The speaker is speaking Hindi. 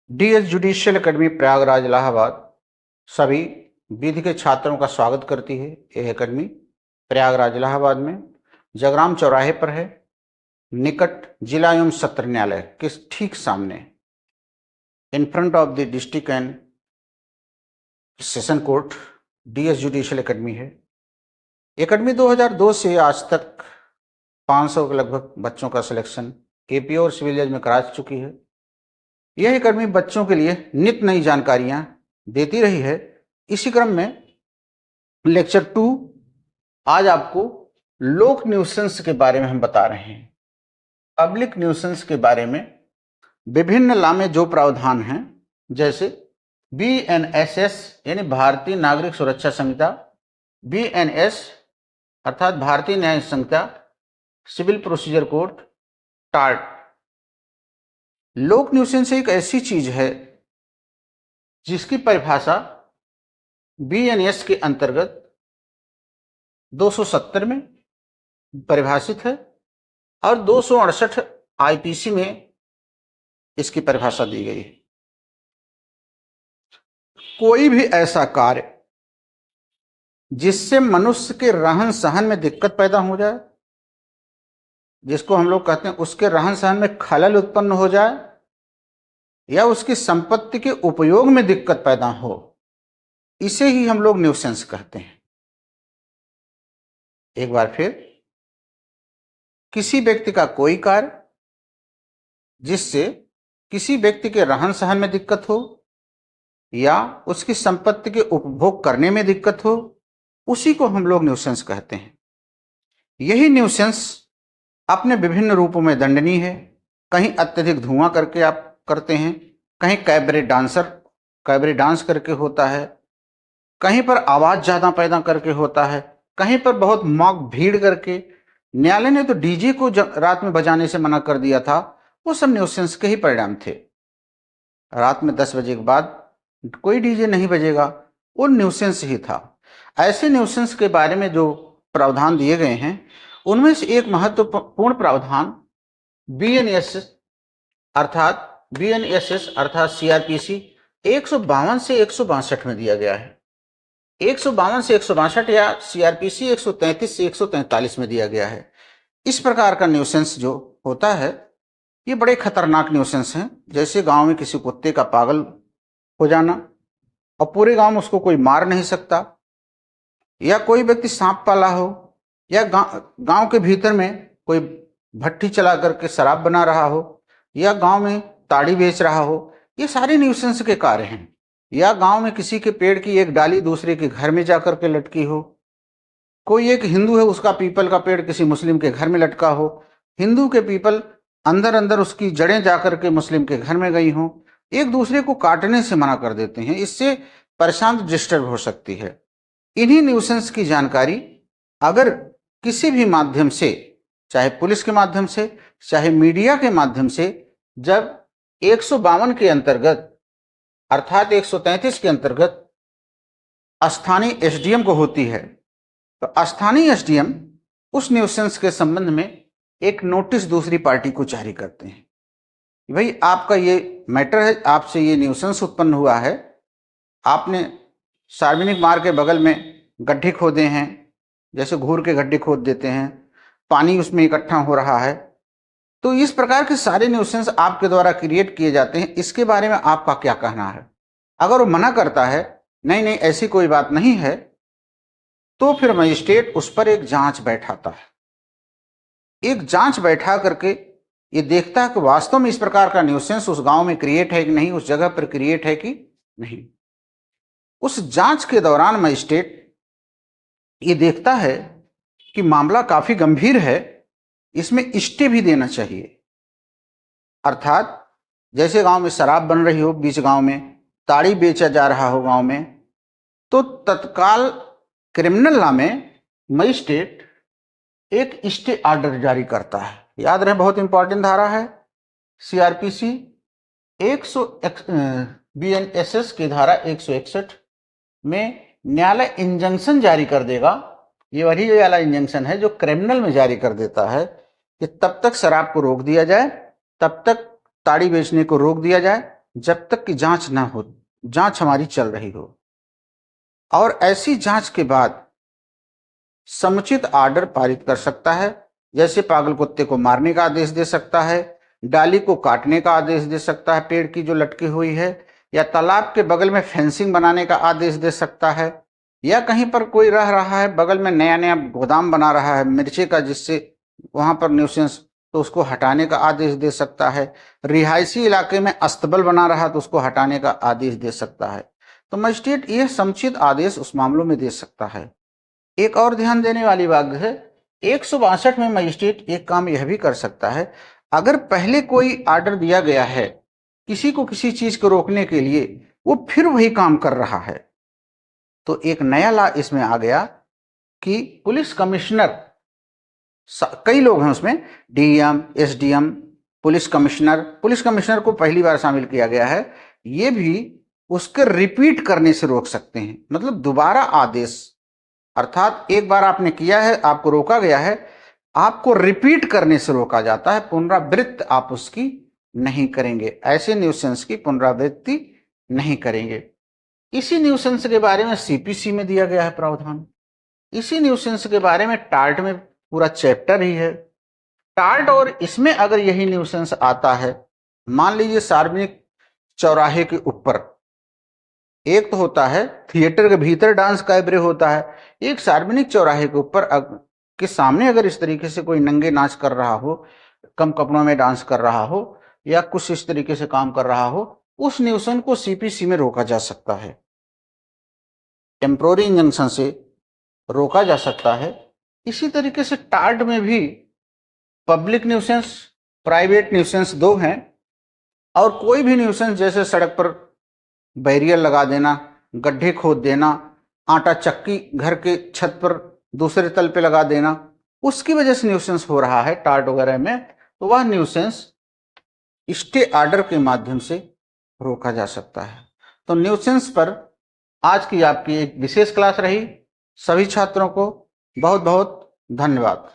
DS judicial academy Prayagraj Allahabad सभी विधि के छात्रों का स्वागत करती है। यह एकेडमी प्रयागराज इलाहाबाद में जगराम चौराहे पर है, निकट जिला एवं सत्र न्यायालय के ठीक सामने, in front of the district and session court DS judicial academy है। एकेडमी 2002 से आज तक 500 के लगभग बच्चों का सिलेक्शन एपी और सिविल जज में करा चुकी है। यह एकेडमी बच्चों के लिए नित्य नई जानकारियां देती रही है। इसी क्रम में लेक्चर 2 आज आपको लोक न्यूसेंस के बारे में हम बता रहे हैं। पब्लिक न्यूसेंस के बारे में विभिन्न लॉ में जो प्रावधान हैं, जैसे बीएनएसएस यानी भारतीय नागरिक सुरक्षा संहिता, बीएनएस अर्थात भारतीय न्याय संहिता, सिविल प्रोसीजर कोड, टार्ट। लोक न्यूसेंस एक ऐसी चीज है जिसकी परिभाषा बीएनएस के अंतर्गत 270 में परिभाषित है और 268 आईपीसी में इसकी परिभाषा दी गई है। कोई भी ऐसा कार्य जिससे मनुष्य के रहन सहन में दिक्कत पैदा हो जाए, जिसको हम लोग कहते हैं उसके रहन सहन में खलल उत्पन्न हो जाए या उसकी संपत्ति के उपयोग में दिक्कत पैदा हो, इसे ही हम लोग न्यूसेंस कहते हैं। एक बार फिर, किसी व्यक्ति का कोई कार्य जिससे किसी व्यक्ति के रहन सहन में दिक्कत हो या उसकी संपत्ति के उपभोग करने में दिक्कत हो, उसी को हम लोग न्यूसेंस कहते हैं। यही न्यूसेंस अपने विभिन्न रूपों में दंडनीय है। कहीं अत्यधिक धुआं करके आप करते हैं, कहीं कैबरे डांस करके होता है, कहीं पर आवाज ज्यादा पैदा करके होता है, कहीं पर बहुत मॉक भीड़ करके। न्यायालय ने तो डीजे को रात में बजाने से मना कर दिया था, वो सब न्यूसेंस के ही परिणाम थे। रात में 10 बजे के बाद कोई डीजे नहीं बजेगा, वो न्यूसेंस ही था। ऐसे न्यूसेंस के बारे में जो प्रावधान दिए गए हैं, उनमें से एक महत्वपूर्ण प्रावधान बीएनएसएस अर्थात सीआरपीसी 152 से 162 में दिया गया है। 152 से 162 या सीआरपीसी 133 से 143 में दिया गया है। इस प्रकार का न्यूसेंस जो होता है, ये बड़े खतरनाक न्यूसेंस हैं। जैसे गांव में किसी कुत्ते का पागल हो जाना और पूरे गांव में उसको कोई मार नहीं सकता, या कोई व्यक्ति सांप पाला हो, या गांव के भीतर में कोई भट्टी चला करके शराब बना रहा हो, या गांव में ताड़ी बेच रहा हो, ये सारे न्यूसेंस के कार्य हैं। या गांव में किसी के पेड़ की एक डाली दूसरे के घर में जाकर के लटकी हो, कोई एक हिंदू है उसका पीपल का पेड़ किसी मुस्लिम के घर में लटका हो, हिंदू के पीपल अंदर अंदर उसकी जड़ें जाकर के मुस्लिम के घर में गई हो, एक दूसरे को काटने से मना कर देते हैं। इससे परेशान डिस्टर्ब हो सकती है। इन्हीं न्यूसेंस की जानकारी अगर किसी भी माध्यम से, चाहे पुलिस के माध्यम से, चाहे मीडिया के माध्यम से, जब 152 के अंतर्गत अर्थात 133 के अंतर्गत स्थानीय एसडीएम को होती है, तो स्थानीय एसडीएम उस न्यूसेंस के संबंध में एक नोटिस दूसरी पार्टी को जारी करते हैं। भाई, आपका ये मैटर है, आपसे ये न्यूसेंस उत्पन्न हुआ है, आपने सार्वजनिक मार्ग के बगल में गड्ढे खोदे हैं, जैसे घूर के गड्ढे खोद देते हैं, पानी उसमें इकट्ठा हो रहा है, तो इस प्रकार के सारे न्यूसेंस आपके द्वारा क्रिएट किए जाते हैं। इसके बारे में आपका क्या कहना है? अगर वो मना करता है, नहीं नहीं ऐसी कोई बात नहीं है, तो फिर मजिस्ट्रेट उस पर एक जांच बैठाता है। एक जांच बैठा करके ये देखता है कि वास्तव में इस प्रकार का न्यूसेंस उस गांव में क्रिएट है कि नहीं, उस जगह पर क्रिएट है कि नहीं। उस जांच के दौरान मजिस्ट्रेट ये देखता है कि मामला काफी गंभीर है, इसमें स्टे भी देना चाहिए। अर्थात जैसे गांव में शराब बन रही हो, बीच गांव में ताड़ी बेचा जा रहा हो गांव में, तो तत्काल क्रिमिनल लॉ में मजिस्ट्रेट एक स्टे ऑर्डर जारी करता है। याद रहे, बहुत इंपॉर्टेंट धारा है। सीआरपीसी 100 बीएनएसएस की धारा 161 में न्यायालय इंजंक्शन जारी कर देगा। ये वही वाला इंजंक्शन है जो क्रिमिनल में जारी कर देता है कि तब तक शराब को रोक दिया जाए, तब तक ताड़ी बेचने को रोक दिया जाए, जब तक कि जांच ना हो, जांच हमारी चल रही हो, और ऐसी जांच के बाद समुचित आर्डर पारित कर सकता है। जैसे पागल कुत्ते को मारने का आदेश दे सकता है, डाली को काटने का आदेश दे सकता है पेड़ की जो लटकी हुई है, या तालाब के बगल में फेंसिंग बनाने का आदेश दे सकता है, या कहीं पर कोई रह रहा है बगल में नया नया गोदाम बना रहा है मिर्ची का, जिससे वहां पर न्यूसेंस, तो उसको हटाने का आदेश दे सकता है। रिहायशी इलाके में अस्तबल बना रहा तो उसको हटाने का आदेश दे सकता है। तो मजिस्ट्रेट यह समुचित आदेश उस मामलों में दे सकता है। एक और ध्यान देने वाली बात है, 162 में मजिस्ट्रेट एक काम यह भी कर सकता है, अगर पहले कोई आर्डर दिया गया है किसी को किसी चीज को रोकने के लिए, वो फिर वही काम कर रहा है, तो एक नया लॉ इसमें आ गया कि पुलिस कमिश्नर, कई लोग हैं उसमें, डीएम, एसडीएम, पुलिस कमिश्नर को पहली बार शामिल किया गया है, ये भी उसके रिपीट करने से रोक सकते हैं। मतलब दोबारा आदेश, अर्थात एक बार आपने किया है, आपको रोका गया है, आपको रिपीट करने से रोका जाता है, पुनरावृत्ति आप उसकी नहीं करेंगे, ऐसे न्यूसेंस की पुनरावृत्ति नहीं करेंगे। इसी न्यूसेंस के बारे में सीपीसी में दिया गया है प्रावधान। इसी न्यूसेंस के बारे में टार्ट में पूरा चैप्टर ही है। टार्ट और इसमें अगर यही न्यूसेंस आता है, मान लीजिए सार्वजनिक चौराहे के ऊपर, एक तो होता है थिएटर के भीतर डांस कैबरे होता है, एक सार्वजनिक चौराहे के ऊपर के सामने अगर इस तरीके से कोई नंगे नाच कर रहा हो, कम कपड़ों में डांस कर रहा हो, या कुछ इस तरीके से काम कर रहा हो, उस न्यूसेंस को सीपीसी में रोका जा सकता है, टेम्पोररी इंजंक्शन से रोका जा सकता है। इसी तरीके से टार्ट में भी पब्लिक न्यूसेंस, प्राइवेट न्यूसेंस दो हैं, और कोई भी न्यूसेंस जैसे सड़क पर बैरियर लगा देना, गड्ढे खोद देना, आटा चक्की घर के छत पर दूसरे तल पे लगा देना, उसकी वजह से न्यूसेंस हो रहा है टार्ट वगैरह में, तो वह न्यूसेंस स्टे आर्डर के माध्यम से रोका जा सकता है। तो न्यूसेंस पर आज की आपकी एक विशेष क्लास रही। सभी छात्रों को बहुत बहुत धन्यवाद।